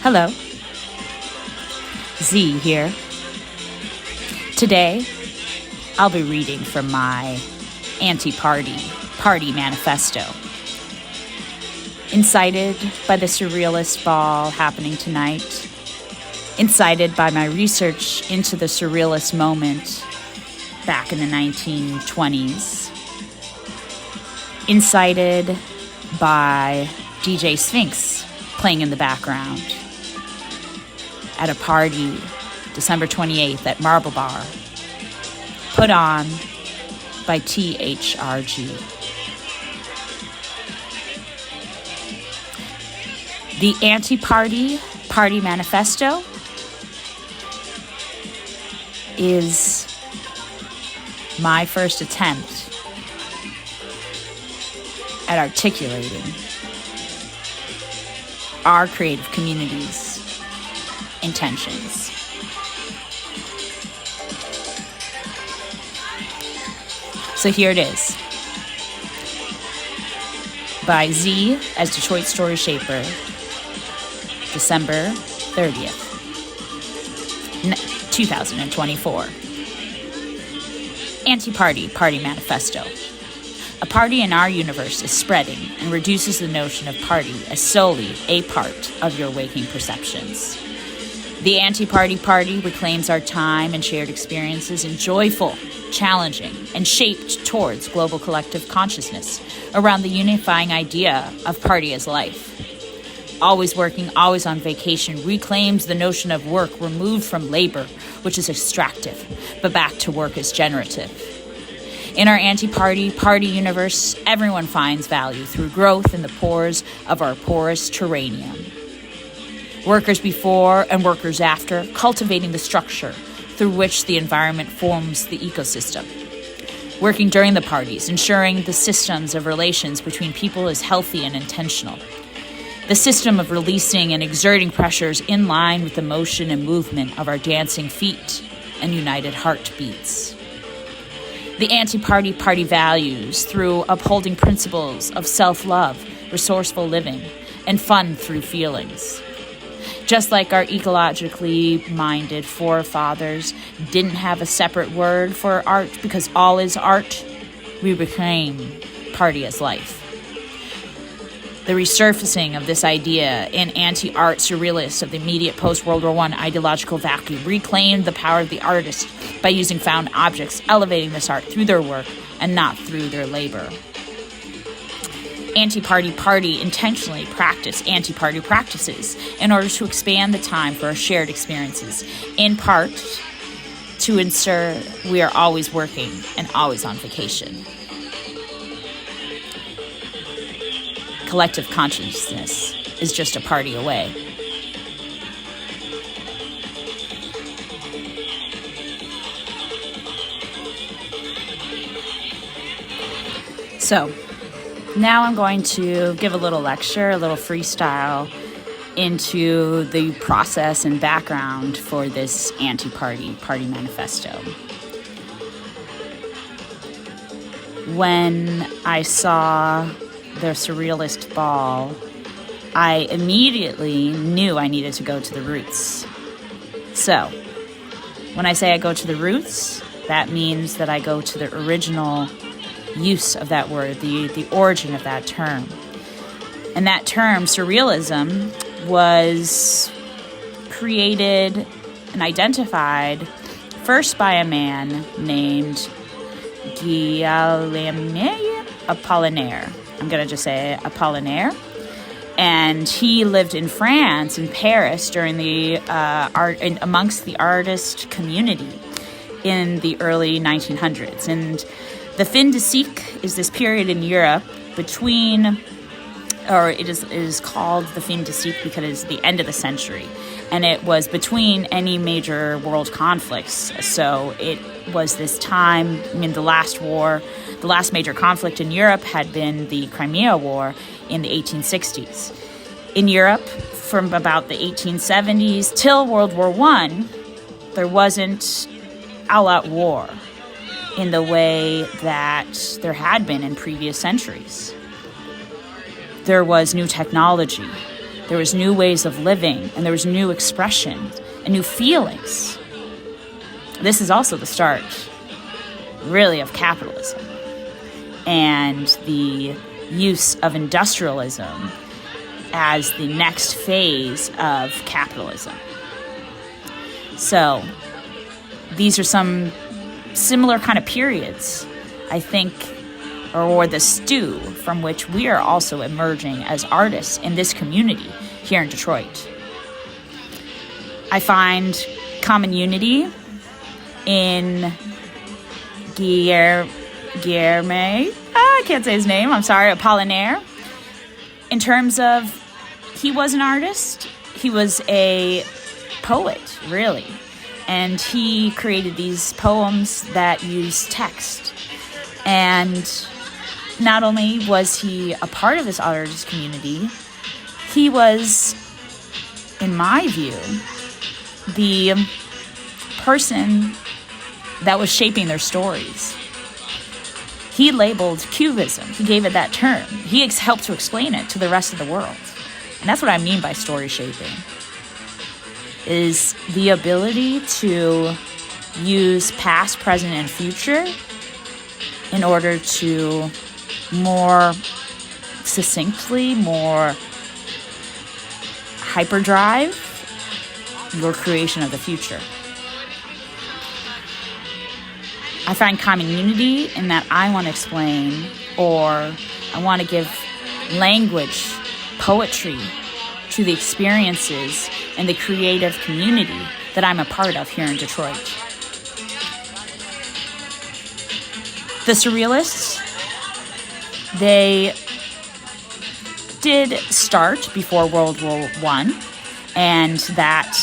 Hello, Z here. Today, I'll be reading from my party manifesto. Incited by the surrealist ball happening tonight, incited by my research into the surrealist moment back in the 1920s, incited by DJ Sphinx playing in the background at a party December 28th at Marble Bar, put on by THRG. The Party Manifesto is my first attempt at articulating our creative community's intentions. So here it is. By Z as Detroit Story Shaper, December 30th, 2024. Party Manifesto. A party in our universe is spreading and reduces the notion of party as solely a part of your waking perceptions. The Party reclaims our time and shared experiences in joyful, challenging, and shaped towards global collective consciousness around the unifying idea of party as life. Always working, always on vacation reclaims the notion of work removed from labor, which is extractive, but back to work as generative. In our party universe, everyone finds value through growth in the pores of our porous terranium. Workers before and workers after, cultivating the structure through which the environment forms the ecosystem. Working during the parties, ensuring the systems of relations between people is healthy and intentional. The system of releasing and exerting pressures in line with the motion and movement of our dancing feet and united heartbeats. The party values through upholding principles of self-love, resourceful living, and fun through feelings. Just like our ecologically minded forefathers didn't have a separate word for art because all is art, we reclaim party as life. The resurfacing of this idea in anti-art surrealists of the immediate post-World War I ideological vacuum reclaimed the power of the artist by using found objects, elevating this art through their work and not through their labor. Party intentionally practice anti-party practices in order to expand the time for our shared experiences, in part to ensure we are always working and always on vacation. Collective consciousness is just a party away. So, now I'm going to give a little lecture, a little freestyle into the process and background for this party manifesto. When I saw the surrealist ball, I immediately knew I needed to go to the roots. So, when I say I go to the roots, that means that I go to the original use of that word, the origin of that term. And that term, surrealism, was created and identified first by a man named Guillaume Apollinaire. I'm going to just say Apollinaire. And he lived in France, in Paris, during the amongst the artist community in the early 1900s. And the fin de siècle is this period in Europe between, or it is called the fin de siècle because it is the end of the century. And it was between any major world conflicts. So it was this time, the last major conflict in Europe had been the Crimea War in the 1860s. In Europe, from about the 1870s till World War I, there wasn't all-out war in the way that there had been in previous centuries. There was new technology. There was new ways of living, and there was new expression and new feelings. This is also the start, really, of capitalism and the use of industrialism as the next phase of capitalism. So these are some similar kind of periods, I think, or the stew from which we are also emerging as artists in this community here in Detroit. I find common unity in Guillerme, I can't say his name, I'm sorry, Apollinaire. In terms of, he was an artist, he was a poet, really. And he created these poems that use text. And not only was he a part of this artist community, he was, in my view, the person that was shaping their stories. He labeled Cubism. He gave it that term. He helped to explain it to the rest of the world. And that's what I mean by story shaping, is the ability to use past, present, and future in order to more succinctly, more hyperdrive your creation of the future. I find common unity in that I want to explain, or I want to give language, poetry to the experiences and the creative community that I'm a part of here in Detroit. The Surrealists, they did start before World War I, and that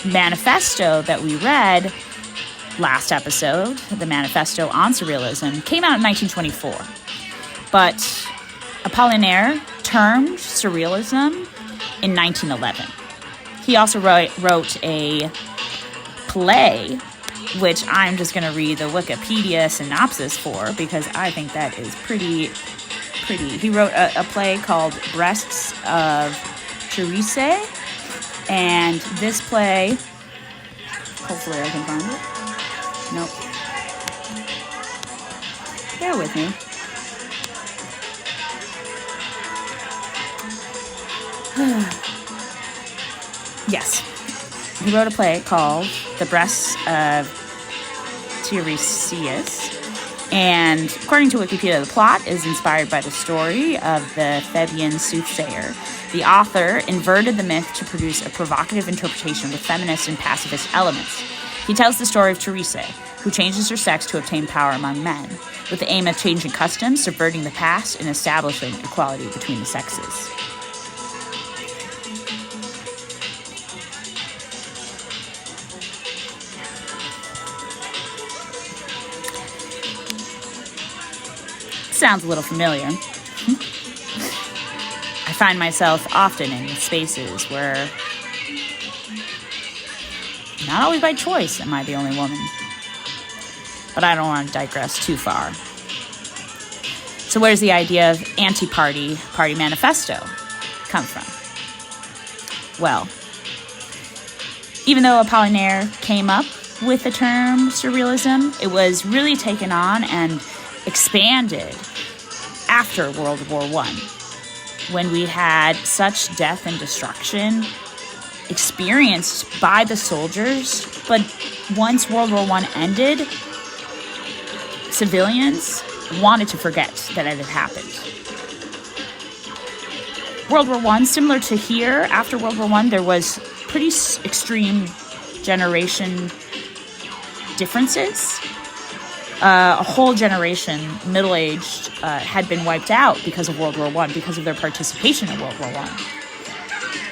manifesto that we read last episode, the Manifesto on Surrealism, came out in 1924. But Apollinaire termed Surrealism in 1911. He also wrote a play, which I'm just going to read the Wikipedia synopsis for, because I think that is pretty. He wrote a play called Breasts of Therese, and this play, hopefully I can find it. Nope. Bear with me. Yes. He wrote a play called The Breasts of Tiresias. And according to Wikipedia, the plot is inspired by the story of the Theban soothsayer. The author inverted the myth to produce a provocative interpretation with feminist and pacifist elements. He tells the story of Therese, who changes her sex to obtain power among men, with the aim of changing customs, subverting the past, and establishing equality between the sexes. Sounds a little familiar. I find myself often in spaces where, not always by choice, am I the only woman. But I don't want to digress too far. So where does the idea of anti-party, party manifesto come from? Well, even though Apollinaire came up with the term surrealism, it was really taken on and expanded after World War I, when we had such death and destruction experienced by the soldiers. But once World War I ended, civilians wanted to forget that it had happened. World War I, similar to here, after World War I, there was pretty extreme generation differences. A whole generation, middle-aged, had been wiped out because of World War I, because of their participation in World War I.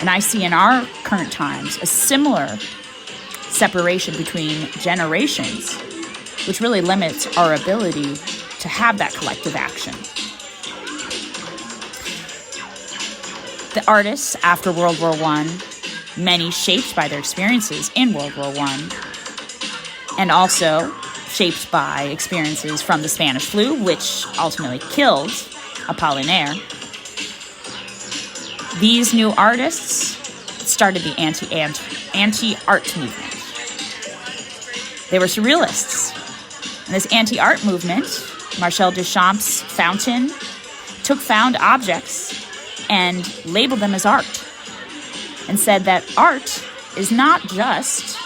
And I see in our current times a similar separation between generations, which really limits our ability to have that collective action. The artists after World War I, many shaped by their experiences in World War I, and also shaped by experiences from the Spanish flu, which ultimately killed Apollinaire, These new artists started the anti-art movement. They were surrealists. And this anti-art movement, Marcel Duchamp's fountain, took found objects and labeled them as art and said that art is not just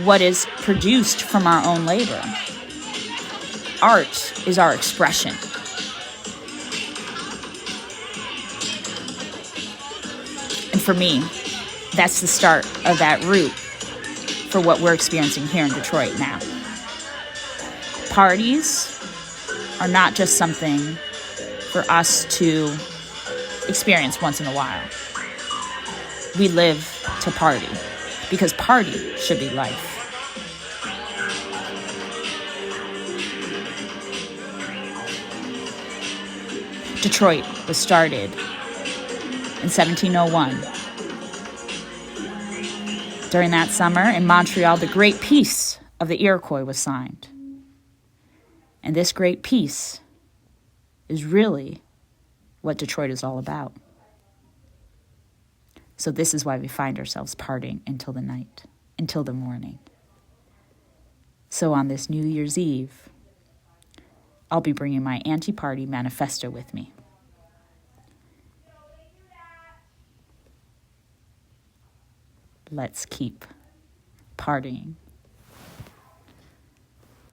what is produced from our own labor. Art is our expression. And for me, that's the start of that route for what we're experiencing here in Detroit now. Parties are not just something for us to experience once in a while. We live to party because party should be life. Detroit was started in 1701. During that summer in Montreal, the Great Peace of the Iroquois was signed. And this great peace is really what Detroit is all about. So this is why we find ourselves partying until the night, until the morning. So on this New Year's Eve, I'll be bringing my anti-party manifesto with me. Let's keep partying.